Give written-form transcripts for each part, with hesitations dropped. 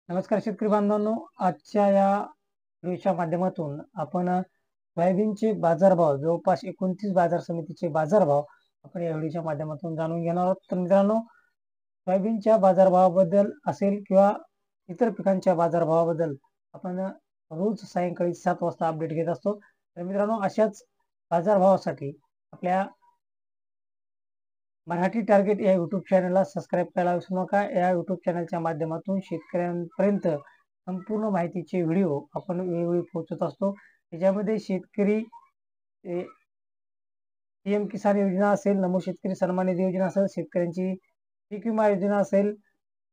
नमस्कार शेतकरी बांधवांनो, आजच्या या व्हिडिओच्या माध्यमातून आपण सोयाबीनचे बाजारभाव जवळपास 29 बाजार समितीचे बाजारभाव आपण या व्हिडिओच्या माध्यमातून जाणून घेणार आहोत. तर मित्रांनो, सोयाबीनच्या बाजारभावाबद्दल असेल किंवा इतर पिकांच्या बाजारभावाबद्दल आपण रोज सायंकाळी 7 वाजता अपडेट घेत असतो. तर मित्रांनो, अशाच बाजारभावासाठी आपल्या मराठी टार्गेट या युट्यूब चॅनलला सबस्क्राईब करायला विसरू नका. या युट्यूब चॅनलच्या माध्यमातून शेतकऱ्यांपर्यंत संपूर्ण माहितीचे व्हिडिओ आपण वेळोवेळी पोहोचत असतो. त्याच्यामध्ये शेतकरी पीएम किसान योजना असेल, नमो शेतकरी सन्मान निधी योजना असेल, शेतकऱ्यांची पीक विमा योजना असेल,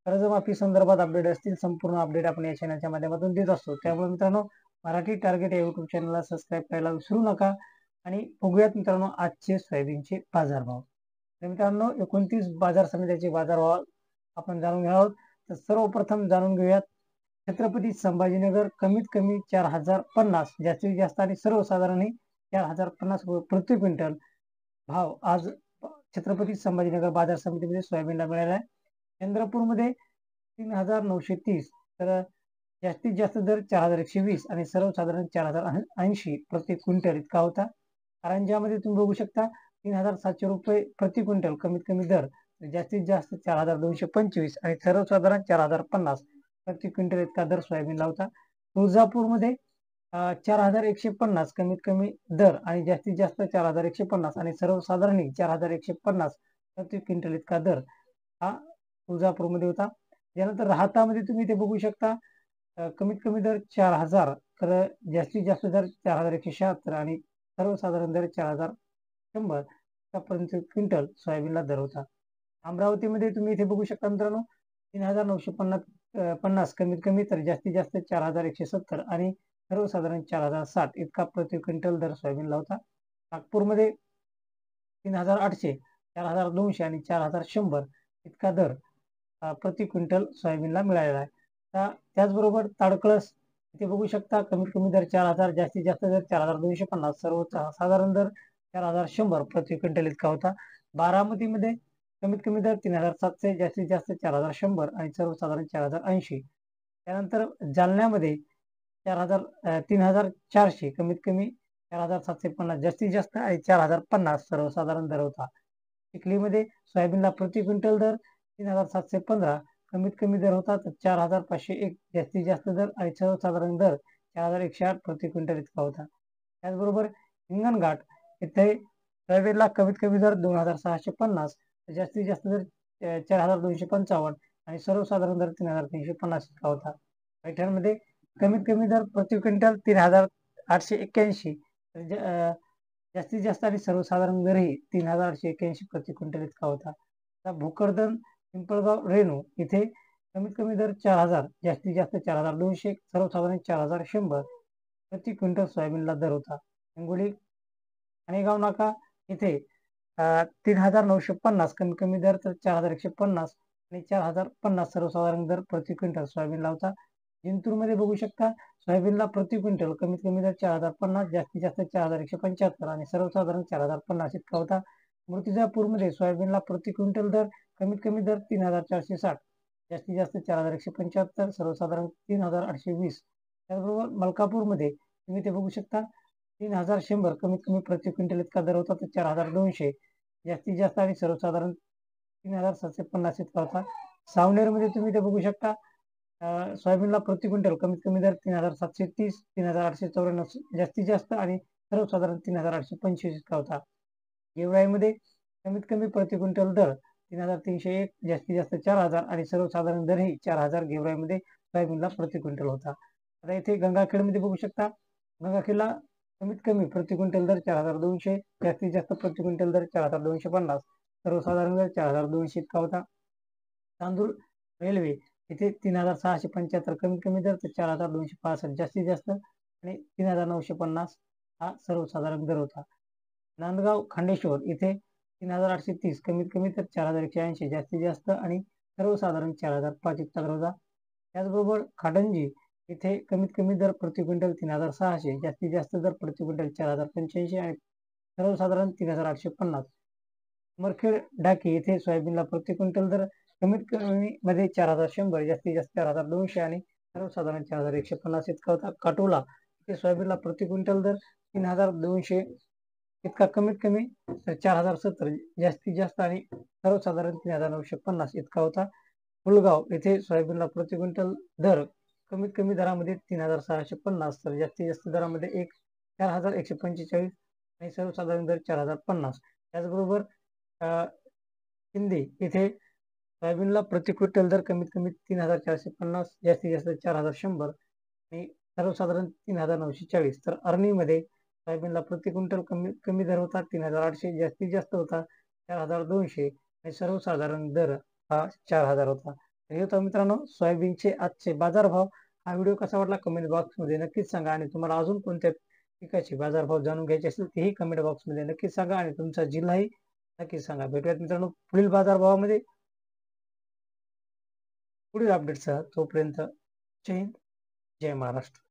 कर्जमाफी संदर्भात अपडेट असतील, संपूर्ण अपडेट आपण या चॅनलच्या माध्यमातून देत असतो. त्यामुळे मित्रांनो, मराठी टार्गेट या युट्यूब चॅनलला सबस्क्राईब करायला विसरू नका. आणि बघूयात मित्रांनो आजचे सोयाबीनचे बाजारभाव. तर मित्रांनो, 29 बाजार समित्याचे बाजारभाव आपण जाणून घेणार आहोत. तर सर्वप्रथम जाणून घेऊयात छत्रपती संभाजीनगर कमीत कमी 4050, जास्तीत जास्त आणि सर्वसाधारण 4050 प्रति क्विंटल भाव आज छत्रपती संभाजीनगर बाजार समितीमध्ये सोयाबीनला मिळाला आहे. चंद्रपूरमध्ये 3930, तर जास्तीत जास्त दर 4120 आणि सर्वसाधारण 4080 प्रति क्विंटल इतका होता. कारंजामध्ये तुम्ही बघू शकता 3700 रुपये प्रति क्विंटल कमीत कमी दर, जास्तीत जास्त 4225 आणि सर्वसाधारण 4050 प्रति क्विंटल इतका दर सोयाबीनला होता. तुळजापूरमध्ये 4150 कमीत कमी दर आणि जास्तीत जास्त 4150 आणि सर्वसाधारण 4150 प्रति क्विंटल इतका दर हा तुळजापूरमध्ये होता. त्यानंतर राहातामध्ये तुम्ही ते बघू शकता कमीत कमी दर 4000, तर जास्तीत जास्त दर 4176 आणि सर्वसाधारण दर 4100 प्रति क्विंटल सोयाबीनला दर होता. अमरावतीमध्ये तुम्ही इथे बघू शकता मित्रांनो 3950 कमीत कमी, तर जास्तीत जास्त 4170 आणि सर्वसाधारण 4060 इतका प्रति क्विंटल दर सोयाबीनला होता. नागपूरमध्ये 3800, 4200 आणि 4100 इतका दर प्रति क्विंटल सोयाबीनला मिळालेला आहे. त्याचबरोबर ताडकळस इथे बघू शकता कमीत कमी दर 4000, जास्तीत जास्त दर 4250, सर्वसाधारण दर 4100 प्रति क्विंटल इतका होता. बारामतीमध्ये कमीत कमी दर 3700, जास्तीत जास्त 4100 आणि सर्वसाधारण 4080. त्यानंतर जालन्यामध्ये 3400 कमीत कमी, 4750 जास्तीत जास्त आणि 4050 सर्वसाधारण दर होता. चिखलीमध्ये सोयाबीनला प्रति क्विंटल दर 3715 कमीत कमी दर होता, तर 4501 जास्तीत जास्त दर आणि सर्वसाधारण दर 4108 प्रति क्विंटल इतका होता. त्याचबरोबर हिंगणघाट इथे सोयाबीनला कमीत कमी दर 2650, जास्तीत जास्त दर 4255 आणि सर्वसाधारण दर 3350 इतका होता. पैठणमध्ये कमीत कमी दर प्रति क्विंटल 3881, जास्तीत जास्त आणि सर्वसाधारण दरही 3881 प्रति क्विंटल इतका होता. भोकरदन पिंपळगाव रेणू इथे कमीत कमी दर 4000, जास्तीत जास्त 4200, सर्वसाधारण 4100 प्रति क्विंटल सोयाबीनला दर होता. हिंगोली खाणेगाव नाका इथे 3950 कमीत कमी दर, तर 4150 आणि 4050 सर्वसाधारण दर प्रति क्विंटल सोयाबीनला होता. जिंतूरमध्ये बघू शकता सोयाबीनला प्रति क्विंटल कमीत कमी दर 4050, जास्तीत जास्त 4175 आणि सर्वसाधारण 4050 इतका होता. मूर्तिजापूरमध्ये सोयाबीनला प्रति क्विंटल दर कमीत कमी दर 3460, जास्तीत जास्त 4175, सर्वसाधारण 3820. त्याचबरोबर मलकापूरमध्ये तुम्ही ते बघू शकता 3100 कमीत कमी प्रति क्विंटल इतका दर होता, तर 4200 जास्तीत जास्त आणि सर्वसाधारण 3750 इतका होता. सावनेरमध्ये तुम्ही ते बघू शकता सोयाबीनला प्रति क्विंटल कमीत कमी दर 3730, 3894 जास्तीत जास्त आणि सर्वसाधारण 3825 इतका होता. गेवराईमध्ये कमीत कमी प्रति क्विंटल दर 3301, जास्तीत जास्त 4000 आणि सर्वसाधारण दरही 4000 गेवराईमध्ये सोयाबीनला प्रति क्विंटल होता. आता इथे गंगाखेडमध्ये बघू शकता गंगाखेडला कमीत कमी प्रति क्विंटल दर 4200, जास्तीत जास्त प्रति क्विंटल दर 4250, सर्वसाधारण दर 4200 इतका होता. तांदूळ रेल्वे इथे 3675 कमीत कमी दर, तर 4265 जास्तीत जास्त आणि 3950 हा सर्वसाधारण दर होता. नांदगाव खांडेश्वर इथे 3830 कमीत कमी, तर 4180 जास्तीत जास्त आणि सर्वसाधारण 4005 इतका दर होता. त्याचबरोबर खाडंजी इथे कमीत कमी दर प्रति क्विंटल 3600, जास्तीत जास्त दर प्रति क्विंटल 4085 आणि सर्वसाधारण 3850. मरखेड डाकी येथे सोयाबीनला प्रति क्विंटल दर कमीत कमी मध्ये 4100, जास्तीत जास्त 4200 आणि सर्वसाधारण 4150 इतका होता. काटोला इथे सोयाबीनला प्रति क्विंटल दर 3200 इतका कमीत कमी, तर 4070 जास्तीत जास्त आणि सर्वसाधारण 3950 इतका होता. फुलगाव येथे सोयाबीनला प्रति क्विंटल दर कमीत कमी दरामध्ये 3650, तर जास्तीत जास्त दरामध्ये 4145 आणि सर्वसाधारण दर 4050. त्याचबरोबर हिंदी येथे सोयाबीनला प्रति क्विंटल दर कमीत कमी 3450, जास्तीत जास्त 4100 आणि सर्वसाधारण 3940. तर अरणीमध्ये सोयाबीनला प्रति क्विंटल कमीत कमी दर होता 3800, जास्तीत जास्त होता 4200 आणि सर्वसाधारण दर हा 4000 होता. हे होता मित्रांनो सोयाबीनचे आजचे बाजारभाव. हा व्हिडिओ कसा वाटला कमेंट बॉक्समध्ये नक्कीच सांगा, आणि तुम्हाला अजून कोणत्या पिकाचे बाजारभाव जाणून घ्यायचे असेल तेही कमेंट बॉक्समध्ये नक्कीच सांगा, आणि तुमचा जिल्हाही नक्कीच सांगा. भेटूयात मित्रांनो पुढील बाजारभावामध्ये पुढील अपडेटसह. तोपर्यंत जय हिंद, जय महाराष्ट्र.